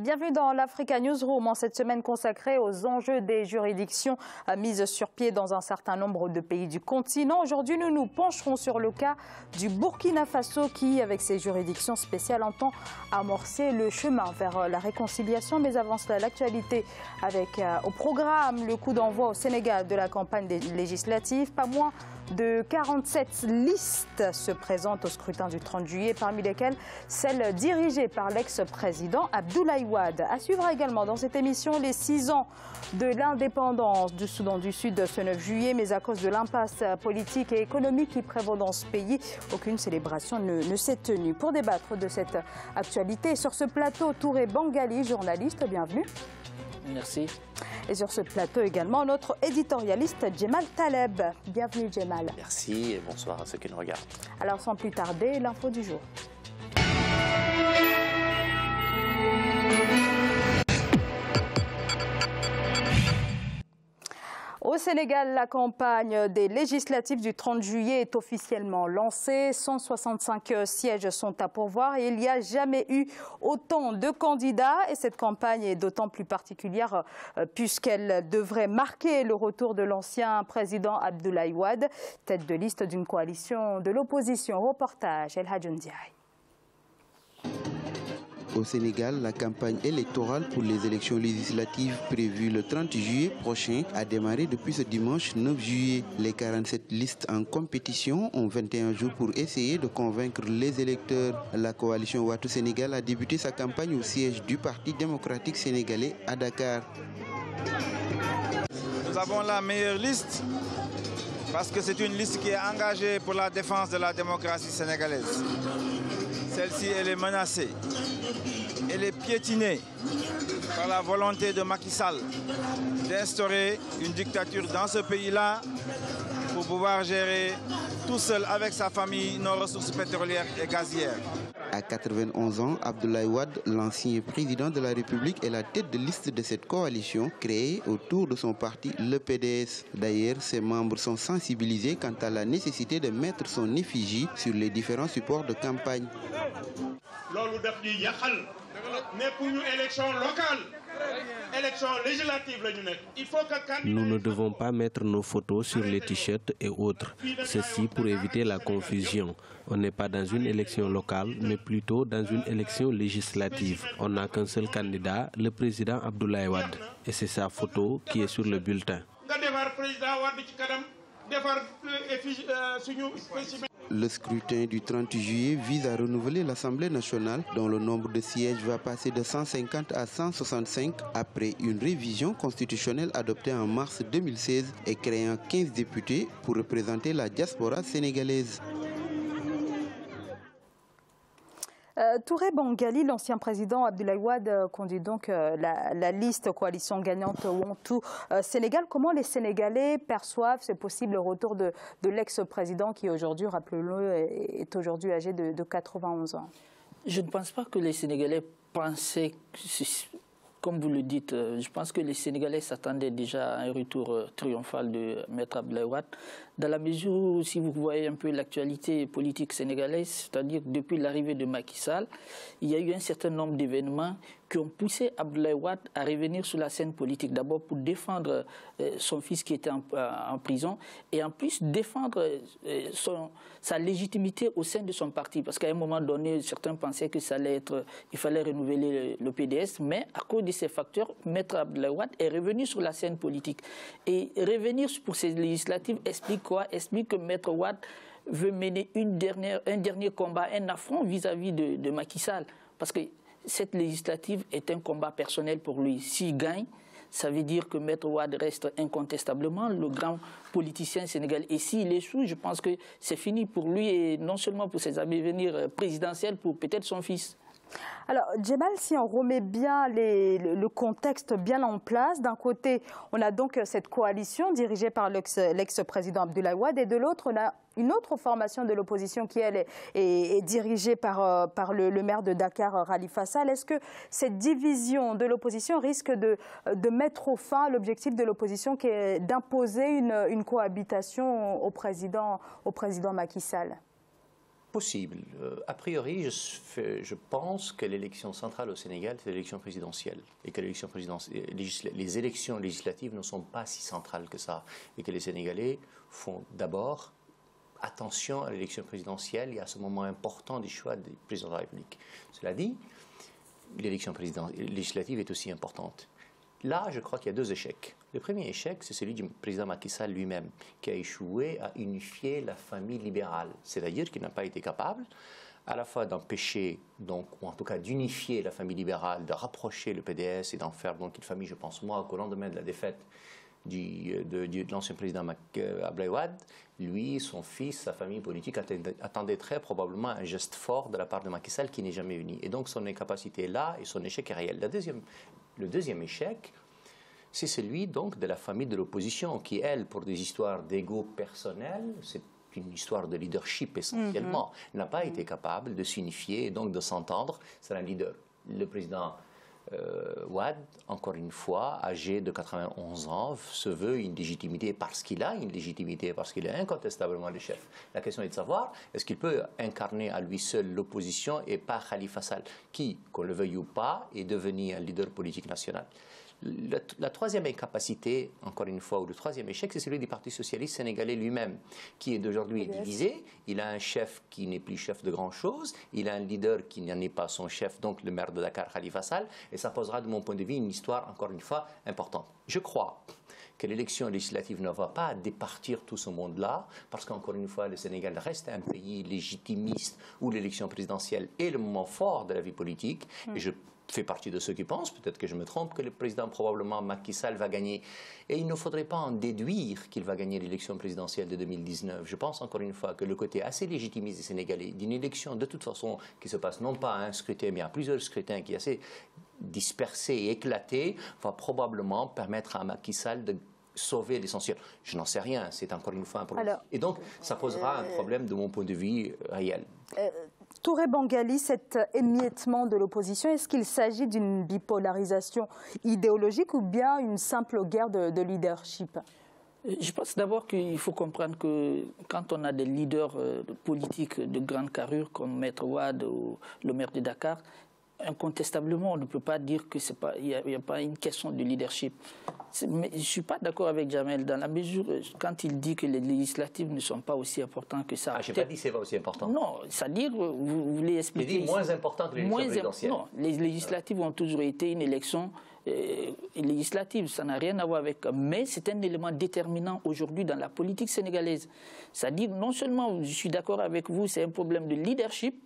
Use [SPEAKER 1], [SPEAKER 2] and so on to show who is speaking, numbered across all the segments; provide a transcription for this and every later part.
[SPEAKER 1] Bienvenue dans l'Africa Newsroom en cette semaine consacrée aux enjeux des juridictions mises sur pied dans un certain nombre de pays du continent. Aujourd'hui, nous nous pencherons sur le cas du Burkina Faso qui, avec ses juridictions spéciales, entend amorcer le chemin vers la réconciliation. Mais avant cela, l'actualité avec au programme le coup d'envoi au Sénégal de la campagne législative. Pas moins de 47 listes se présentent au scrutin du 30 juillet, parmi lesquelles celle dirigée par l'ex-président Abdoulaye Wade. À suivre également dans cette émission les 6 ans de l'indépendance du Soudan du Sud ce 9 juillet, mais à cause de l'impasse politique et économique qui prévaut dans ce pays, aucune célébration ne s'est tenue. Pour débattre de cette actualité, sur ce plateau, Touré Bangali, journaliste, bienvenue.
[SPEAKER 2] Merci.
[SPEAKER 1] Et sur ce plateau également, notre éditorialiste Djemal Taleb. Bienvenue Djemal.
[SPEAKER 3] Merci et bonsoir à ceux qui nous regardent.
[SPEAKER 1] Alors sans plus tarder, l'info du jour. Au Sénégal, la campagne des législatives du 30 juillet est officiellement lancée. 165 sièges sont à pourvoir et il n'y a jamais eu autant de candidats. Et cette campagne est d'autant plus particulière puisqu'elle devrait marquer le retour de l'ancien président Abdoulaye Wade, tête de liste d'une coalition de l'opposition. Reportage El Hadj Ndiaye.
[SPEAKER 4] Au Sénégal, la campagne électorale pour les élections législatives prévues le 30 juillet prochain a démarré depuis ce dimanche 9 juillet. Les 47 listes en compétition ont 21 jours pour essayer de convaincre les électeurs. La coalition Wattu Sénégal a débuté sa campagne au siège du Parti démocratique sénégalais à Dakar.
[SPEAKER 5] Nous avons la meilleure liste parce que c'est une liste qui est engagée pour la défense de la démocratie sénégalaise. Celle-ci, elle est menacée. Elle est piétinée par la volonté de Macky Sall d'instaurer une dictature dans ce pays-là pour pouvoir gérer tout seul avec sa famille nos ressources pétrolières et gazières.
[SPEAKER 4] À 91 ans, Abdoulaye Wade, l'ancien président de la République, est la tête de liste de cette coalition créée autour de son parti, le PDS. D'ailleurs, ses membres sont sensibilisés quant à la nécessité de mettre son effigie sur les différents supports de campagne.
[SPEAKER 6] Nous ne devons pas mettre nos photos sur les t-shirts et autres. Ceci pour éviter la confusion. On n'est pas dans une élection locale, mais plutôt dans une élection législative. On n'a qu'un seul candidat, le président Abdoulaye Wade. Et c'est sa photo qui est sur le bulletin.
[SPEAKER 4] Le scrutin du 30 juillet vise à renouveler l'Assemblée nationale dont le nombre de sièges va passer de 150 à 165 après une révision constitutionnelle adoptée en mars 2016 et créant 15 députés pour représenter la diaspora sénégalaise.
[SPEAKER 1] Touré Bangali, l'ancien président Abdoulaye Wade, conduit donc la liste coalition gagnante Wattu Sénégal. Comment les Sénégalais perçoivent ce possible retour de l'ex-président qui aujourd'hui, rappelons-le, est aujourd'hui âgé de 91 ans?
[SPEAKER 2] Je ne pense pas que les Sénégalais pensaient, comme vous le dites, je pense que les Sénégalais s'attendaient déjà à un retour triomphal de Maître Abdoulaye Wade, dans la mesure où, si vous voyez un peu l'actualité politique sénégalaise, c'est-à-dire depuis l'arrivée de Macky Sall, il y a eu un certain nombre d'événements qui ont poussé Abdoulaye Wade à revenir sur la scène politique. D'abord pour défendre son fils qui était en prison et en plus défendre sa légitimité au sein de son parti. Parce qu'à un moment donné, certains pensaient que il fallait renouveler le PDS, mais à cause de ces facteurs, Maître Abdoulaye Wade est revenu sur la scène politique. Et revenir pour ces législatives explique quoi? Explique que Maître Wade veut mener un dernier combat, un affront vis-à-vis de Macky Sall. Parce que cette législative est un combat personnel pour lui. S'il gagne, ça veut dire que Maître Wade reste incontestablement le grand politicien sénégalais. Et s'il échoue, je pense que c'est fini pour lui et non seulement pour ses avenirs présidentiels, pour peut-être son fils.
[SPEAKER 1] Alors, Djemal, si on remet bien le contexte bien en place, d'un côté, on a donc cette coalition dirigée par l'ex-président Abdoulaye Wade et de l'autre, on a une autre formation de l'opposition qui, elle, est dirigée par le maire de Dakar, Khalifa Sall. Est-ce que cette division de l'opposition risque de mettre au fin l'objectif de l'opposition qui est d'imposer une cohabitation au président Macky Sall?
[SPEAKER 3] Possible. A priori, je pense que l'élection centrale au Sénégal, c'est l'élection présidentielle. Et que les élections législatives ne sont pas si centrales que ça. Et que les Sénégalais font d'abord attention à l'élection présidentielle et à ce moment important du choix du président de la République. Cela dit, l'élection législative est aussi importante. Là, je crois qu'il y a deux échecs. Le premier échec, c'est celui du président Macky Sall lui-même, qui a échoué à unifier la famille libérale. C'est-à-dire qu'il n'a pas été capable à la fois d'empêcher, donc, ou en tout cas d'unifier la famille libérale, de rapprocher le PDS et d'en faire donc une famille, je pense moi, qu'au lendemain de la défaite de l'ancien président Abdoulaye Wade, lui, son fils, sa famille politique attendaient très probablement un geste fort de la part de Macky Sall qui n'est jamais uni. Et donc son incapacité est là et son échec est réel. Le deuxième échec, c'est celui donc de la famille de l'opposition qui, elle, pour des histoires d'ego personnel, c'est une histoire de leadership essentiellement, n'a pas été capable de s'unifier et donc de s'entendre. C'est un leader. Le président Wade, encore une fois, âgé de 91 ans, se veut une légitimité parce qu'il a une légitimité, parce qu'il est incontestablement le chef. La question est de savoir, est-ce qu'il peut incarner à lui seul l'opposition et pas Khalifa Sall, qui, qu'on le veuille ou pas, est devenu un leader politique national. La troisième incapacité, encore une fois, ou le troisième échec, c'est celui du Parti socialiste sénégalais lui-même, qui est d'aujourd'hui divisé. Il a un chef qui n'est plus chef de grand-chose, il a un leader qui n'en est pas son chef, donc le maire de Dakar, Khalifa Sall, et ça posera, de mon point de vue, une histoire, encore une fois, importante. Je crois que l'élection législative ne va pas départir tout ce monde-là, parce qu'encore une fois, le Sénégal reste un pays légitimiste où l'élection présidentielle est le moment fort de la vie politique, et je fais partie de ceux qui pensent, peut-être que je me trompe, que le président probablement Macky Sall va gagner. Et il ne faudrait pas en déduire qu'il va gagner l'élection présidentielle de 2019. Je pense encore une fois que le côté assez légitimiste des Sénégalais, d'une élection de toute façon qui se passe non pas à un scrutin, mais à plusieurs scrutins, qui est assez dispersé et éclaté, va probablement permettre à Macky Sall de sauver l'essentiel. Je n'en sais rien, c'est encore une fois un problème. Alors, et donc, ça posera un problème de mon point de vue réel.
[SPEAKER 1] Touré Bangali, cet émiettement de l'opposition, est-ce qu'il s'agit d'une bipolarisation idéologique ou bien une simple guerre de leadership?
[SPEAKER 2] Je pense d'abord qu'il faut comprendre que quand on a des leaders politiques de grande carrure comme Maître Wade ou le maire de Dakar, incontestablement, on ne peut pas dire qu'il n'y a pas une question de leadership. Mais je ne suis pas d'accord avec Jamel dans la mesure quand il dit que les législatives ne sont pas aussi importantes que ça.
[SPEAKER 3] Ah, je n'ai pas dit que ce n'est pas aussi important.
[SPEAKER 2] Non, c'est-à-dire, vous voulez expliquer...
[SPEAKER 3] Il dit moins important que l'élection présidentielle.
[SPEAKER 2] Non, les législatives ont toujours été une élection législative, ça n'a rien à voir avec... Mais c'est un élément déterminant aujourd'hui dans la politique sénégalaise. C'est-à-dire, non seulement, je suis d'accord avec vous, c'est un problème de leadership,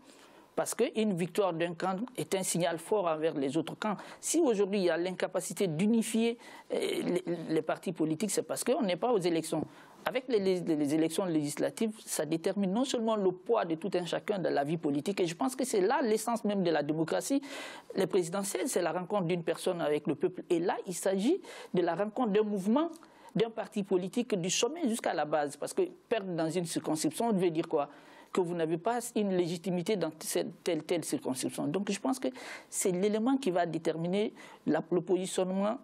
[SPEAKER 2] parce qu'une victoire d'un camp est un signal fort envers les autres camps. Si aujourd'hui il y a l'incapacité d'unifier les partis politiques, c'est parce qu'on n'est pas aux élections. Avec les élections législatives, ça détermine non seulement le poids de tout un chacun de la vie politique, et je pense que c'est là l'essence même de la démocratie. Les présidentielles, c'est la rencontre d'une personne avec le peuple. Et là, il s'agit de la rencontre d'un mouvement, d'un parti politique, du sommet jusqu'à la base. Parce que perdre dans une circonscription, on veut dire quoi? Que vous n'avez pas une légitimité dans telle circonscription. Donc je pense que c'est l'élément qui va déterminer le positionnement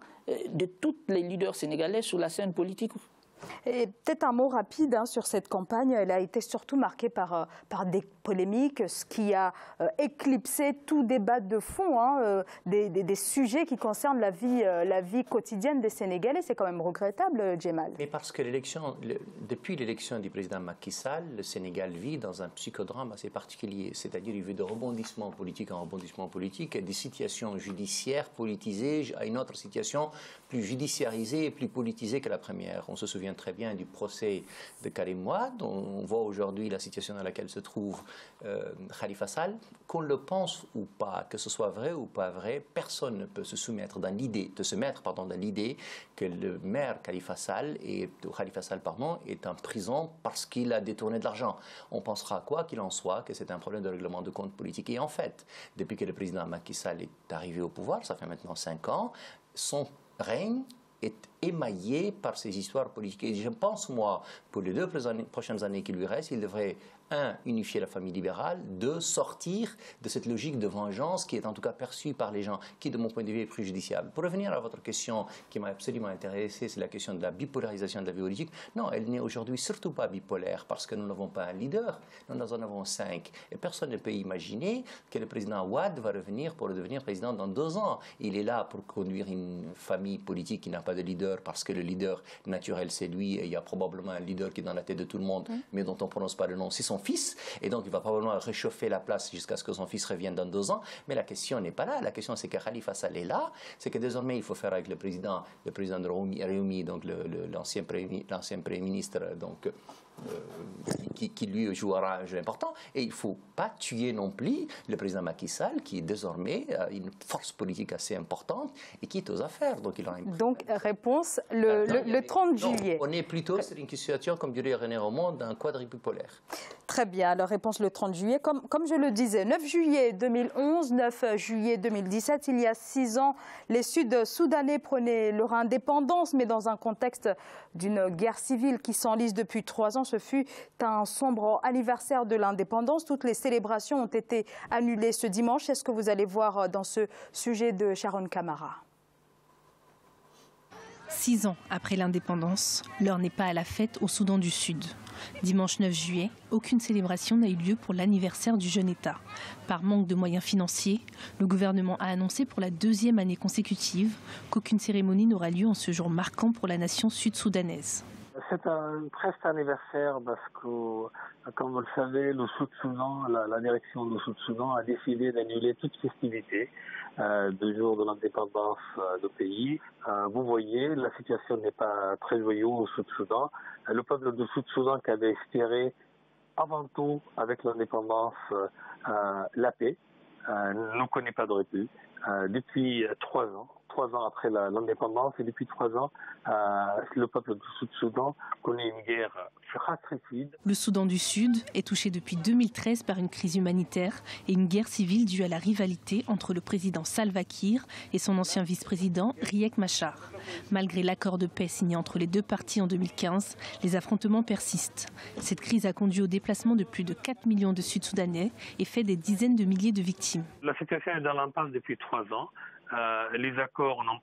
[SPEAKER 2] de tous les leaders sénégalais sur la scène politique.
[SPEAKER 1] Et peut-être un mot rapide sur cette campagne. Elle a été surtout marquée par des polémiques, ce qui a éclipsé tout débat de fond, des sujets qui concernent la vie quotidienne des Sénégalais. C'est quand même regrettable, Djemal.
[SPEAKER 3] Mais parce que depuis l'élection du président Macky Sall, le Sénégal vit dans un psychodrame assez particulier. C'est-à-dire il vit de rebondissement politique en rebondissement politique, et des situations judiciaires politisées à une autre situation plus judiciarisée et plus politisée que la première. On se souvient très bien du procès de Karim Wade. On voit aujourd'hui la situation dans laquelle se trouve Khalifa Sall. Qu'on le pense ou pas, que ce soit vrai ou pas vrai, personne ne peut se mettre dans l'idée que le maire Khalifa Sall est en prison parce qu'il a détourné de l'argent. On pensera, quoi qu'il en soit, que c'est un problème de règlement de compte politique. Et en fait, depuis que le président Macky Sall est arrivé au pouvoir, ça fait maintenant 5 ans, son règne est émaillé par ces histoires politiques. Et je pense, moi, pour les 2 prochaines années qui lui restent, il devrait, 1, unifier la famille libérale, 2, sortir de cette logique de vengeance qui est en tout cas perçue par les gens, qui, de mon point de vue, est préjudiciable. Pour revenir à votre question qui m'a absolument intéressé, c'est la question de la bipolarisation de la vie politique. Non, elle n'est aujourd'hui surtout pas bipolaire parce que nous n'avons pas un leader, nous en avons 5. Et personne ne peut imaginer que le président Wade va revenir pour devenir président dans 2 ans. Il est là pour conduire une famille politique qui n'a pas de leader parce que le leader naturel c'est lui et il y a probablement un leader qui est dans la tête de tout le monde mais dont on ne prononce pas le nom, c'est son fils, et donc il va probablement réchauffer la place jusqu'à ce que son fils revienne dans 2 ans, mais la question n'est pas là. La question c'est que Khalifa Sall est là, c'est que désormais il faut faire avec le président de Réumi, donc l'ancien premier ministre, donc qui lui jouera un jeu important, et il ne faut pas tuer non plus le président Macky Sall qui désormais a une force politique assez importante et qui est aux affaires.
[SPEAKER 1] Donc réponse le 30 juillet.
[SPEAKER 3] On est plutôt sur une situation, comme dirait René Romand, d'un quadripolaire.
[SPEAKER 1] Très bien, alors réponse le 30 juillet. Comme je le disais, 9 juillet 2011, 9 juillet 2017, il y a 6 ans, les Sud-Soudanais prenaient leur indépendance, mais dans un contexte d'une guerre civile qui s'enlise depuis 3 ans. Ce fut un sombre anniversaire de l'indépendance. Toutes les célébrations ont été annulées ce dimanche. Est-ce que vous allez voir dans ce sujet de Sharon Camara?
[SPEAKER 7] 6 ans après l'indépendance, l'heure n'est pas à la fête au Soudan du Sud. Dimanche 9 juillet, aucune célébration n'a eu lieu pour l'anniversaire du jeune État. Par manque de moyens financiers, le gouvernement a annoncé pour la 2e année consécutive qu'aucune cérémonie n'aura lieu en ce jour marquant pour la nation sud-soudanaise.
[SPEAKER 8] C'est un triste anniversaire parce que, comme vous le savez, le Sud-Soudan, la direction du Sud-Soudan a décidé d'annuler toute festivité du jour de l'indépendance du pays. Vous voyez, la situation n'est pas très joyeuse au Sud-Soudan. Le peuple du Sud-Soudan qui avait espéré avant tout, avec l'indépendance, la paix, ne connaît pas de répit. Depuis 3 ans. 3 ans après l'indépendance, et depuis 3 ans, le peuple du Sud-Soudan connaît une guerre fratricide.
[SPEAKER 7] Le Soudan du Sud est touché depuis 2013 par une crise humanitaire et une guerre civile due à la rivalité entre le président Salva Kiir et son ancien vice-président Riek Machar. Malgré l'accord de paix signé entre les 2 parties en 2015, les affrontements persistent. Cette crise a conduit au déplacement de plus de 4 millions de Sud-Soudanais et fait des dizaines de milliers de victimes.
[SPEAKER 8] La situation est dans l'impasse depuis 3 ans. Les accords n'ont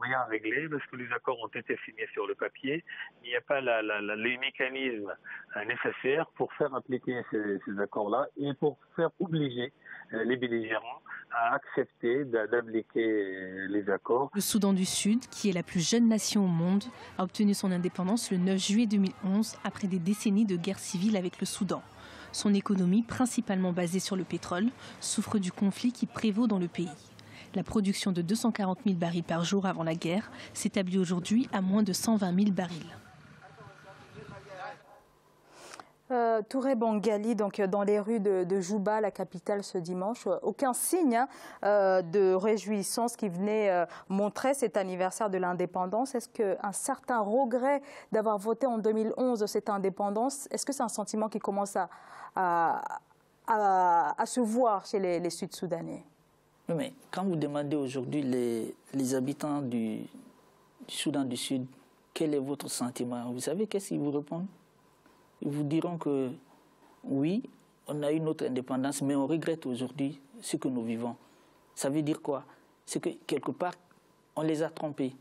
[SPEAKER 8] rien réglé parce que les accords ont été signés sur le papier. Il n'y a pas les mécanismes nécessaires pour faire appliquer ces accords-là et pour faire obliger les belligérants à accepter d'appliquer les accords.
[SPEAKER 7] Le Soudan du Sud, qui est la plus jeune nation au monde, a obtenu son indépendance le 9 juillet 2011 après des décennies de guerre civile avec le Soudan. Son économie, principalement basée sur le pétrole, souffre du conflit qui prévaut dans le pays. La production de 240 000 barils par jour avant la guerre s'établit aujourd'hui à moins de 120 000 barils.
[SPEAKER 1] Touré Bangali, donc dans les rues de Juba, la capitale, ce dimanche, aucun signe de réjouissance qui venait montrer cet anniversaire de l'indépendance. Est-ce qu'un certain regret d'avoir voté en 2011 cette indépendance, est-ce que c'est un sentiment qui commence à se voir chez les Sud-Soudanais?
[SPEAKER 2] Mais quand vous demandez aujourd'hui les habitants du Soudan du Sud, quel est votre sentiment? Vous savez qu'est-ce qu'ils vous répondent? Ils vous diront que oui, on a eu notre indépendance, mais on regrette aujourd'hui ce que nous vivons. Ça veut dire quoi? C'est que quelque part, on les a trompés.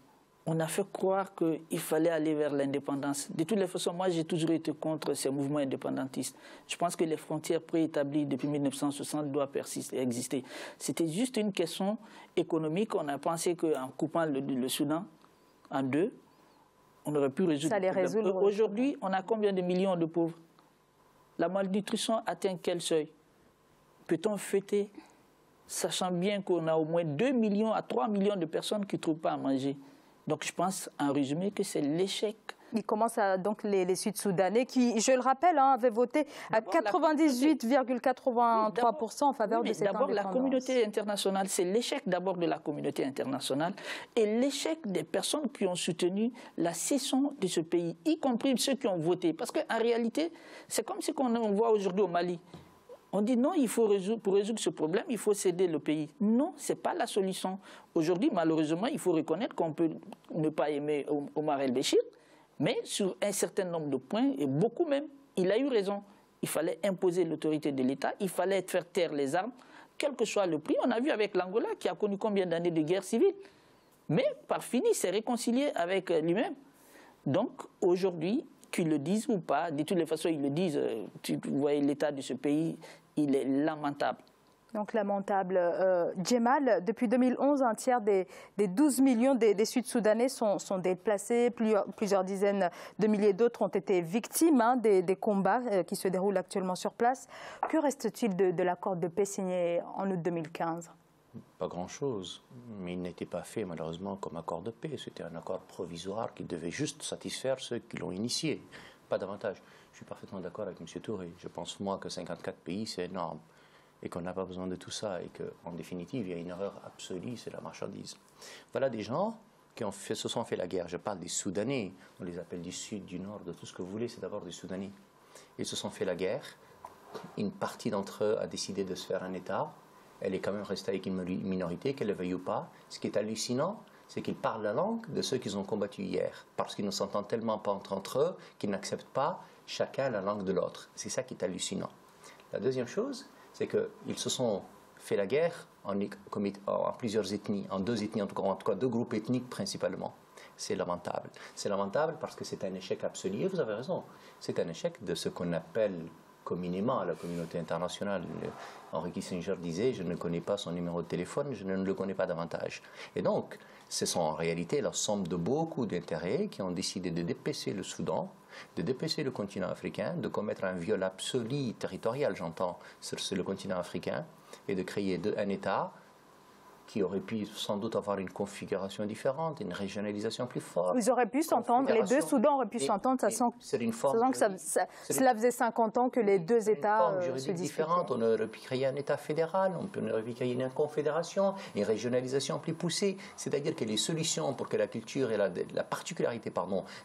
[SPEAKER 2] On a fait croire qu'il fallait aller vers l'indépendance. De toutes les façons, moi j'ai toujours été contre ces mouvements indépendantistes. Je pense que les frontières préétablies depuis 1960 doivent exister. C'était juste une question économique. On a pensé qu'en coupant le Soudan en 2, on aurait pu résoudre le problème. Aujourd'hui, on a combien de millions de pauvres? La malnutrition atteint quel seuil? Peut-on fêter, sachant bien qu'on a au moins 2 millions à 3 millions de personnes qui ne trouvent pas à manger? Donc je pense, en résumé, que c'est l'échec.
[SPEAKER 1] Il commence donc les Sud-Soudanais qui, je le rappelle, avaient voté à 98,83% en faveur de cette indépendance.
[SPEAKER 2] D'abord, la communauté internationale, c'est l'échec d'abord de la communauté internationale et l'échec des personnes qui ont soutenu la cession de ce pays, y compris ceux qui ont voté. Parce qu'en réalité, c'est comme ce qu'on voit aujourd'hui au Mali. On dit non, pour résoudre ce problème, il faut céder le pays. Non, ce n'est pas la solution. Aujourd'hui, malheureusement, il faut reconnaître qu'on peut ne pas aimer Omar el-Béchir, mais sur un certain nombre de points, et beaucoup même, il a eu raison. Il fallait imposer l'autorité de l'État, il fallait faire taire les armes, quel que soit le prix. On a vu avec l'Angola qui a connu combien d'années de guerre civile. Mais par fini, il s'est réconcilié avec lui-même. Donc aujourd'hui, qu'ils le disent ou pas, de toutes les façons, ils le disent. Tu vois l'état de ce pays, il est lamentable.
[SPEAKER 1] Donc lamentable. Djemal, depuis 2011, un tiers des 12 millions des Sud-Soudanais sont déplacés. Plusieurs dizaines de milliers d'autres ont été victimes des combats qui se déroulent actuellement sur place. Que reste-t-il de l'accord de paix signé en août 2015 ?
[SPEAKER 3] Pas grand-chose, mais il n'était pas fait malheureusement comme accord de paix. C'était un accord provisoire qui devait juste satisfaire ceux qui l'ont initié, pas davantage. Je suis parfaitement d'accord avec M. Touré. Je pense moi que 54 pays, c'est énorme et qu'on n'a pas besoin de tout ça et qu'en définitive, il y a une erreur absolue, c'est la marchandise. Voilà des gens qui se sont fait la guerre. Je parle des Soudanais, on les appelle du Sud, du Nord, de tout ce que vous voulez, c'est d'abord des Soudanais. Ils se sont fait la guerre. Une partie d'entre eux a décidé de se faire un État. Elle est quand même restée avec une minorité, qu'elle le veuille ou pas. Ce qui est hallucinant, c'est qu'ils parlent la langue de ceux qu'ils ont combattus hier, parce qu'ils ne s'entendent tellement pas entre eux qu'ils n'acceptent pas chacun la langue de l'autre. C'est ça qui est hallucinant. La deuxième chose, c'est qu'ils se sont fait la guerre en plusieurs ethnies, en deux ethnies, en tout cas deux groupes ethniques principalement. C'est lamentable. C'est lamentable parce que c'est un échec absolu, et vous avez raison. C'est un échec de ce qu'on appelle communément à la communauté internationale. Henry Kissinger disait « Je ne connais pas son numéro de téléphone, je ne le connais pas davantage ». Et donc, ce sont en réalité la somme de beaucoup d'intérêts qui ont décidé de dépêcher le Soudan, de dépêcher le continent africain, de commettre un viol absolu territorial, j'entends, sur le continent africain, et de créer un État qui aurait pu sans doute avoir une configuration différente, une régionalisation plus forte.
[SPEAKER 1] Ils auraient pu s'entendre, les deux Soudans auraient pu s'entendre, sachant que cela faisait 50 ans que les deux États se disputaient.
[SPEAKER 3] Différente. On aurait pu créer un État fédéral, on aurait pu créer une confédération, une régionalisation plus poussée. C'est-à-dire que les solutions pour que la culture et la particularité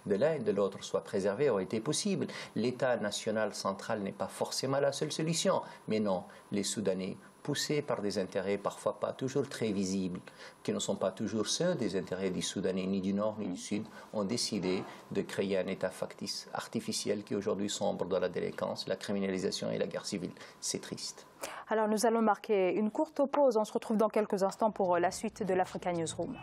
[SPEAKER 3] de l'un et de l'autre soient préservées auraient été possibles. L'État national central n'est pas forcément la seule solution. Mais non, les Soudanais, poussés par des intérêts parfois pas toujours très visibles, qui ne sont pas toujours ceux des intérêts des Soudanais, ni du Nord ni du Sud, ont décidé de créer un État factice, artificiel, qui aujourd'hui sombre dans la délinquance, la criminalisation et la guerre civile. C'est triste.
[SPEAKER 1] Alors nous allons marquer une courte pause. On se retrouve dans quelques instants pour la suite de l'Africa Newsroom.